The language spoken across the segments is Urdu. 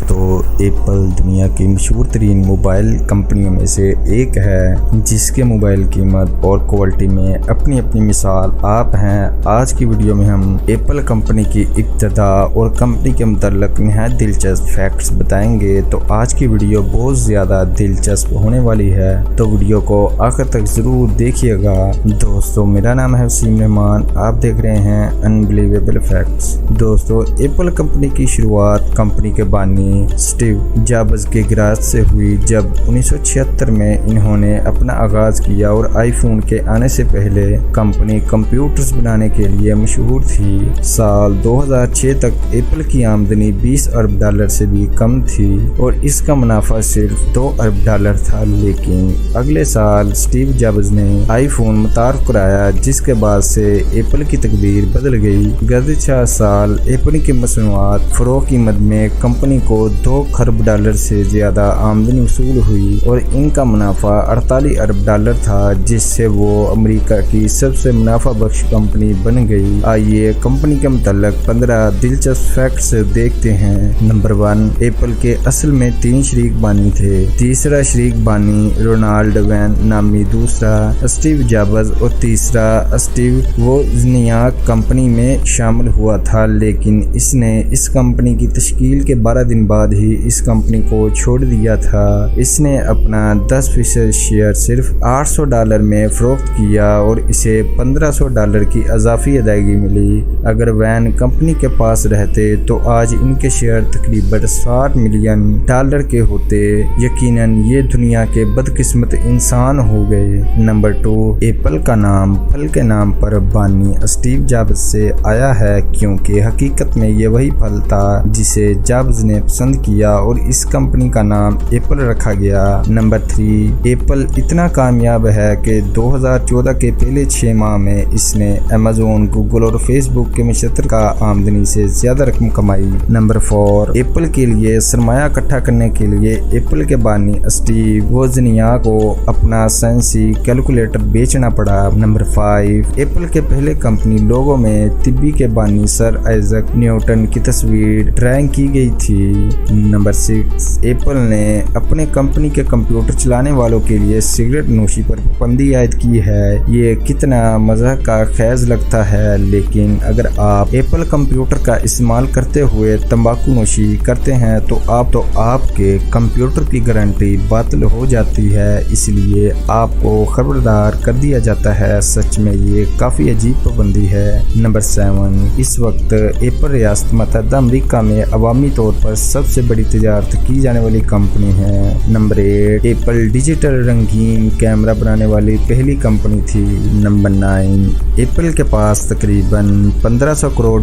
دوستو ایپل دنیا کی مشہور ترین موبائل کمپنیوں میں سے ایک ہے جس کے موبائل قیمت اور کوالٹی میں اپنی اپنی مثال آپ ہیں۔ آج کی ویڈیو میں ہم ایپل کمپنی کی ابتدا اور کمپنی کے متعلق نہایت دلچسپ فیکٹس بتائیں گے، تو آج کی ویڈیو بہت زیادہ دلچسپ ہونے والی ہے، تو ویڈیو کو آخر تک ضرور دیکھیے گا۔ دوستو میرا نام ہے وسیم رحمان، آپ دیکھ رہے ہیں انبلیویبل فیکٹس۔ دوستو ایپل کمپنی کی شروعات کمپنی کے بانی اسٹیو جابز کے گراج سے ہوئی، جب 1976 میں انہوں نے اپنا آغاز کیا اور آئی فون کے آنے سے پہلے کمپنی کمپیوٹرز بنانے کے لیے مشہور تھی۔ سال 2006 تک ایپل کی آمدنی $20 ارب سے بھی کم تھی اور اس کا منافع صرف $2 ارب تھا، لیکن اگلے سال اسٹیو جابز نے آئی فون متعارف کرایا، جس کے بعد سے ایپل کی تقدیر بدل گئی۔ گزشتہ سال ایپل کی مصنوعات فروخت کی مد میں کمپنی کو $2 خرب سے زیادہ آمدنی وصول ہوئی اور ان کا منافع $48 ارب تھا، جس سے وہ امریکہ کی سب سے منافع بخش کمپنی بن گئی۔ آئیے کمپنی کے متعلق 15 دلچسپ فیکٹس دیکھتے ہیں۔ نمبر 1، ایپل کے اصل میں 3 شریک بانی تھے۔ تیسرا شریک بانی رونالڈ وین نامی، دوسرا اسٹیو جابز اور تیسرا اسٹیو ووزنیاک کمپنی میں شامل ہوا تھا، لیکن اس نے اس کمپنی کی تشکیل کے 12 دن بعد ہی اس کمپنی کو چھوڑ دیا تھا۔ اس نے اپنا 10% شیئر صرف $800 میں فروخت کیا اور اسے $1500 کی اضافی ادائیگی ملی۔ اگر وین کمپنی کے پاس رہتے تو آج ان کے شیئر تقریباً $60 ملین کے ہوتے۔ یقیناً یہ دنیا کے بدقسمت انسان ہو گئے۔ نمبر 2، ایپل کا نام پھل کے نام پر بانی اسٹیو جابز سے آیا ہے، کیونکہ حقیقت میں یہ وہی پھل تھا جسے جابز نے پسند کیا اور اس کمپنی کا نام ایپل رکھا گیا۔ نمبر 3، ایپل اتنا کامیاب ہے کہ 2014 کے پہلے 6 ماہ میں اس نے ایمیزون، گوگل اور فیس بک کے مشترکہ آمدنی سے زیادہ رقم کمائی۔ نمبر 4، ایپل کے لیے سرمایہ اکٹھا کرنے کے لیے ایپل کے بانی اسٹیو ووزنیاک کو اپنا سائنسی کیلکولیٹر بیچنا پڑا۔ نمبر 5، ایپل کے پہلے کمپنی لوگوں میں طبی کے بانی سر آئزیک نیوٹن کی تصویر ڈرائنگ کی گئی تھی۔ نمبر 6، ایپل نے اپنے کمپنی کے کمپیوٹر چلانے والوں کے لیے سگریٹ نوشی پر پابندی عائد کی ہے۔ یہ کتنا مزاح کا خیز لگتا ہے، لیکن اگر آپ ایپل کمپیوٹر کا استعمال کرتے ہوئے تمباکو نوشی کرتے ہیں تو آپ کے کمپیوٹر کی گارنٹی باطل ہو جاتی ہے، اس لیے آپ کو خبردار کر دیا جاتا ہے۔ سچ میں یہ کافی عجیب پابندی ہے۔ نمبر 7، اس وقت ایپل ریاست متحدہ امریکہ میں عوامی طور پر سب سے بڑی تجارت کی جانے والی کمپنی ہے۔ نمبر 8، ایپل ڈیجیٹل رنگین کیمرہ بنانے والی پہلی کمپنی تھی۔ نمبر 9، ایپل کے پاس تقریباً $1500 کروڑ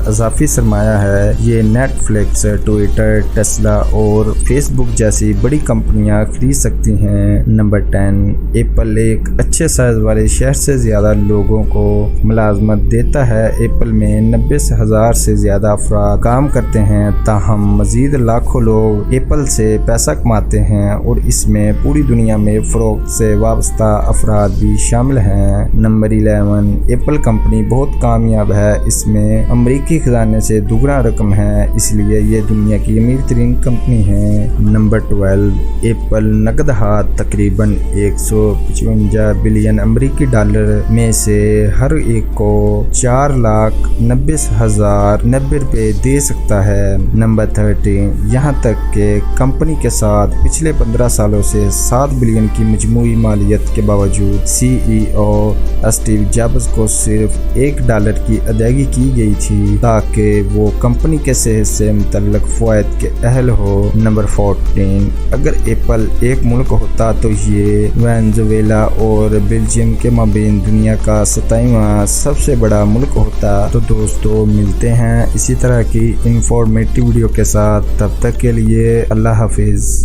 اضافی سرمایہ ہے۔ یہ نیٹ فلکس، ٹویٹر، ٹیسلا اور فیس بک جیسی بڑی کمپنیاں خرید سکتی ہیں۔ نمبر 10، ایپل ایک اچھے سائز والے شہر سے زیادہ لوگوں کو ملازمت دیتا ہے۔ ایپل میں 90,000 سے زیادہ افراد کام کرتے ہیں، تاہم مزید لاکھوں لوگ ایپل سے پیسہ کماتے ہیں اور اس میں پوری دنیا میں فروخت سے وابستہ افراد بھی شامل ہیں۔ نمبر 11، ایپل کمپنی بہت کامیاب ہے۔ اس میں امریکی خزانے سے دوگنا رقم ہے، اس لیے یہ دنیا کی امیر ترین کمپنی ہے۔ نمبر 12، ایپل نقد ہاتھ تقریباً $155 بلین امریکی میں سے ہر ایک کو $4,90,090 دے سکتا ہے۔ نمبر 13، یہاں تک کہ کمپنی کے ساتھ پچھلے 15 سالوں سے $7 بلین کی مجموعی مالیت کے باوجود سی ای او اسٹیو جابز کو صرف $1 کی ادائیگی کی گئی تھی تاکہ وہ کمپنی کے صحت سے متعلق فوائد کے اہل ہو۔ نمبر 14، اگر ایپل ایک ملک ہوتا تو یہ وینزویلا اور بیلجیم کے مابین دنیا کا 27واں سب سے بڑا ملک ہوتا۔ تو دوستو ملتے ہیں اسی طرح کی انفارمیٹیو ویڈیو کے ساتھ، تب تک کے لیے اللہ حافظ۔